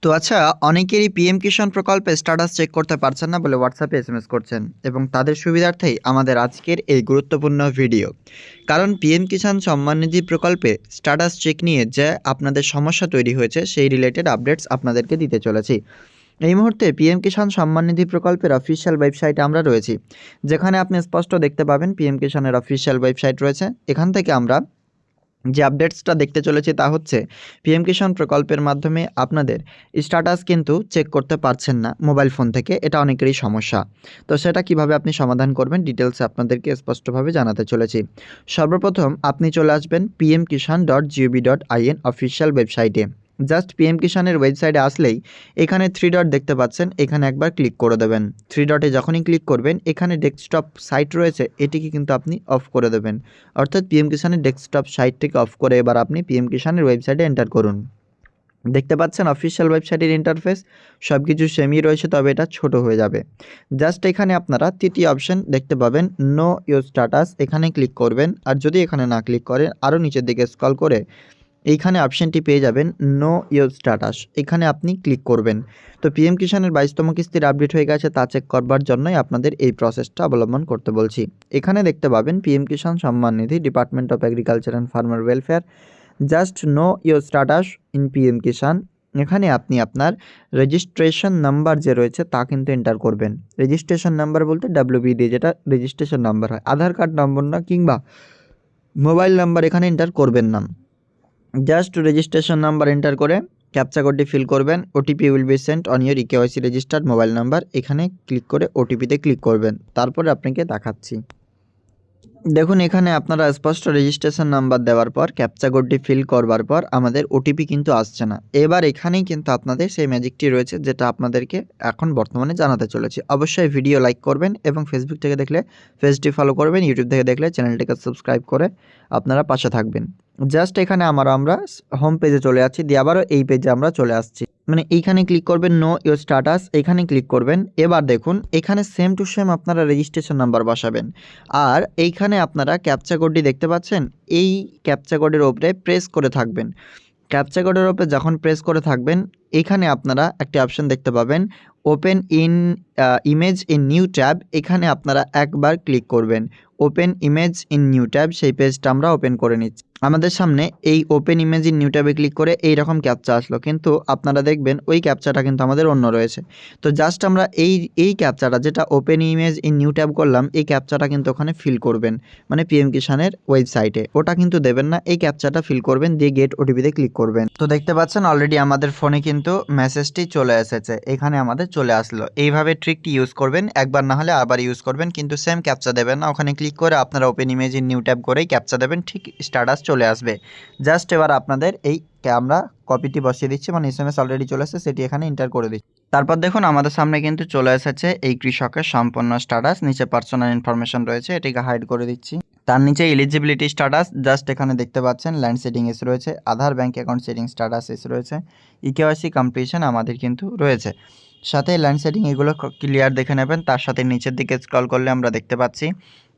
তো আচ্ছা, অনেকেরই পিএম কিষাণ প্রকল্পে স্ট্যাটাস চেক করতে পারছেন না বলে হোয়াটসঅ্যাপে এসএমএস করছেন এবং তাদের সুবিধার্থেই আমাদের আজকের এই গুরুত্বপূর্ণ ভিডিও। কারণ পিএম কিষাণ সম্মান নিধি প্রকল্পে স্ট্যাটাস চেক নিয়ে যে আপনাদের সমস্যা তৈরি হয়েছে সেই রিলেটেড আপডেটস আপনাদেরকে দিতে চলেছি। এই মুহূর্তে পিএম কিষাণ সম্মান নিধি প্রকল্পের অফিসিয়াল ওয়েবসাইটে আমরা রয়েছি, যেখানে আপনি স্পষ্ট দেখতে পাবেন পিএম কিষাণের অফিসিয়াল ওয়েবসাইট রয়েছে। এখান থেকে আমরা যে আপডেটসটা দেখতে চলেছি তা হচ্ছে পিএম কিষাণ প্রকল্পের মাধ্যমে আপনাদের স্ট্যাটাস কিন্তু চেক করতে পারছেন না মোবাইল ফোন থেকে, এটা অনেকেরই সমস্যা। তো সেটা কিভাবে আপনি সমাধান করবেন ডিটেলসে আপনাদেরকে স্পষ্টভাবে জানাতে চলেছি। সর্বপ্রথম আপনি চলে আসবেন pmkishan.gov.in অফিসিয়াল ওয়েবসাইটে। জাস্ট পিএম কিষাণের ওয়েবসাইটে আসলেই এখানে 3 ডট দেখতে পাচ্ছেন, এখানে একবার ক্লিক করে দেবেন। 3 ডটে যখনই ক্লিক করবেন এখানে ডেস্কটপ সাইট রয়েছে, এটিকে কিন্তু আপনি অফ করে দেবেন। অর্থাৎ পিএম কিষাণের ডেস্কটপ সাইটটিকে অফ করে এবার আপনি পিএম কিষাণের ওয়েবসাইটে এন্টার করুন। দেখতে পাচ্ছেন অফিসিয়াল ওয়েবসাইটের ইন্টারফেস সব কিছু সেমই রয়েছে, তবে এটা ছোট হয়ে যাবে। জাস্ট এখানে আপনারা তৃতীয় অপশন দেখতে পাবেন নো ইউর স্ট্যাটাস, এখানে ক্লিক করবেন। আর যদি এখানে না ক্লিক করেন আরও নিচের দিকে স্ক্রল করে এইখানে অপশানটি পেয়ে যাবেন নো ইউর স্ট্যাটাস, এখানে আপনি ক্লিক করবেন। তো পিএম কিষাণের 22তম কিস্তির আপডেট হয়ে গেছে তা চেক করবার জন্যই আপনাদের এই প্রসেসটা অবলম্বন করতে বলছি। এখানে দেখতে পাবেন PM Kisan Samman Nidhi, department of agriculture and farmer welfare, just know your status in PM Kisan. এখানে আপনি আপনার রেজিস্ট্রেশন নাম্বার যে রয়েছে তা কিন্তু এন্টার করবেন। রেজিস্ট্রেশন নাম্বার বলতে WBD, যেটা রেজিস্ট্রেশন নাম্বার হয়, আধার কার্ড নম্বর না কিংবা মোবাইল নাম্বার এখানে এন্টার করবেন না। জাস্ট রেজিস্ট্রেশন নাম্বার এন্টার করে ক্যাপচা কোডটি ফিল করবেন। OTP will be sent on your eKYC registered mobile number, এখানে ক্লিক করে ওটিপিতে ক্লিক করবেন। তারপরে আপনাকে দেখাচ্ছি, দেখুন এখানে আপনারা স্পষ্ট রেজিস্ট্রেশন নাম্বার দেওয়ার পর ক্যাপচা কোডটি ফিল করবার পর আমাদের ওটিপি কিন্তু আসছে না। এবার এখানেই কিন্তু আপনাদের সেই ম্যাজিকটি রয়েছে যেটা আপনাদেরকে এখন বর্তমানে জানাতে চলেছি। অবশ্যই ভিডিও লাইক করবেন এবং ফেসবুক থেকে দেখলে পেজটি ফলো করবেন, ইউটিউব থেকে দেখলে চ্যানেলটিকে সাবস্ক্রাইব করে আপনারা পাশে থাকবেন। জাস্ট এখানে আমরা হোম পেজে চলে যাচ্ছি, দিয়ে আবারও এই পেজে আমরা চলে আসছি। মানে এইখানে ক্লিক করবেন নো ইউর স্ট্যাটাস, এখানে ক্লিক করবেন। এবার দেখুন এখানে সেম টু সেম আপনারা রেজিস্ট্রেশন নাম্বার বসাবেন। আর এইখানে আপনারা ক্যাপচা কোডটি দেখতে পাচ্ছেন, এই ক্যাপচা কোডের ওপরে প্রেস করে থাকবেন। ক্যাপচা কোডের ওপরে যখন প্রেস করে থাকবেন এখানে আপনারা একটি অপশন দেখতে পাবেন open in image in new tab, এখানে আপনারা একবার ক্লিক করবেন। Open image in new tab, সেই পেজটা আমরা ওপেন করে নিচ্ছি। আমাদের সামনে এই ওপেন ইমেজ ইন নিউ ট্যাবে ক্লিক করে এই রকম ক্যাপচা আসলো, কিন্তু আপনারা দেখবেন ওই ক্যাপচাটা কিন্তু আমাদের অন্য রয়েছে। তো জাস্ট আমরা এই ক্যাপচাটা যেটা open image in new tab করলাম, এই ক্যাপচাটা কিন্তু ওখানে ফিল করবেন, মানে পিএম কিষাণের ওয়েবসাইটে ওটা কিন্তু দেবেন না, এই ক্যাপচাটা ফিল করবেন, দিয়ে গেট ওটিপিতে ক্লিক করবেন। তো দেখতে পাচ্ছেন অলরেডি আমাদের ফোনে কিন্তু মেসেজটি চলে এসেছে, এখানে আমাদের চলে আসলো। এইভাবে ট্রিকটি ইউজ করবেন, একবার না হলে আবার ইউজ করবেন, কিন্তু সেম ক্যাপচা দেবেন না। ওখানে ক্লিক করে আপনারা open image in new tab করেই ক্যাপচা দেবেন, ঠিক স্ট্যাটাস চলে আসবে। জাস্ট এবার আপনাদের এই আমরা কপিটি বসিয়ে দিচ্ছি, মানে এসএমএস অলরেডি চলে এসেছে, সেটি এখানে এন্টার করে দিচ্ছি। তারপর দেখুন আমাদের সামনে কিন্তু চলে এসেছে এই কৃষকের সম্পূর্ণ স্ট্যাটাস, নিচে পার্সোনাল ইনফরমেশন রয়েছে, এটিকে হাইড করে দিচ্ছি। তার নিচে এলিজিবিলিটি স্ট্যাটাস, জাস্ট এখানে দেখতে পাচ্ছেন ল্যান্ড সেটিংস রয়েছে, আধার ব্যাঙ্ক অ্যাকাউন্ট সেটিং স্ট্যাটাস রয়েছে, ইকেওয়াইসি কমপ্লিশন আমাদের কিন্তু রয়েছে। সাথে ল্যান্ড সেটিং এগুলো ক্লিয়ার দেখে নেবেন। তার সাথে নিচের দিকে স্ক্রল করলে আমরা দেখতে পাচ্ছি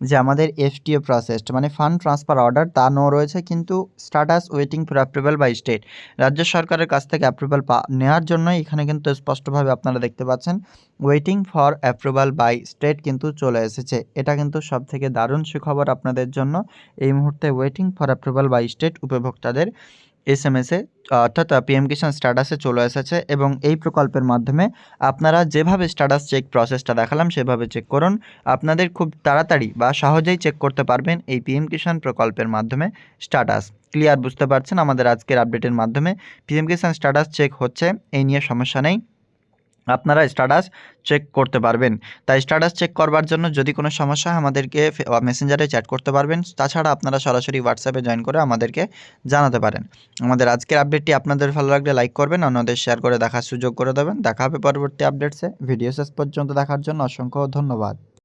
যে আমাদের এফটিও প্রসেসড, মানে ফান্ড ট্রান্সফার অর্ডার তা নো রয়েছে, কিন্তু status waiting for approval by state, রাজ্য সরকারের কাছ থেকে অ্যাপ্রুভাল নেওয়ার জন্য এখানে কিন্তু স্পষ্টভাবে আপনারা দেখতে পাচ্ছেন waiting for approval by state কিন্তু চলে এসেছে। এটা কিন্তু সবথেকে দারুণ সুখবর আপনাদের জন্য। এই মুহূর্তে waiting for approval by state উপভোক্তাদের এসএমএসে অর্থাৎ পিএম কিষাণ স্ট্যাটাসে চলে এসেছে, এবং এই প্রকল্পের মাধ্যমে আপনারা যেভাবে স্ট্যাটাস চেক প্রসেসটা দেখালাম সেভাবে চেক করুন। আপনাদের খুব তাড়াতাড়ি বা সহজেই চেক করতে পারবেন এই পিএম কিষাণ প্রকল্পের মাধ্যমে স্ট্যাটাস। ক্লিয়ার বুঝতে পারছেন আমাদের আজকের আপডেটের মাধ্যমে পিএম কিষাণ স্ট্যাটাস চেক হচ্ছে, এই নিয়ে সমস্যা নেই, আপনারা স্ট্যাটাস চেক করতে পারবেন। তাই স্ট্যাটাস চেক করবার জন্য যদি কোনো সমস্যা হয় আমাদেরকে মেসেঞ্জারে চ্যাট করতে পারবেন, তাছাড়া আপনারা সরাসরি হোয়াটসঅ্যাপে জয়েন করে আমাদেরকে জানাতে পারেন। আমাদের আজকের আপডেটটি আপনাদের ভালো লাগলে লাইক করবেন, অন্যদের শেয়ার করে দেখার সুযোগ করে দেবেন। দেখা হবে পরবর্তী আপডেটসে। ভিডিও শেষ পর্যন্ত দেখার জন্য অসংখ্য ধন্যবাদ।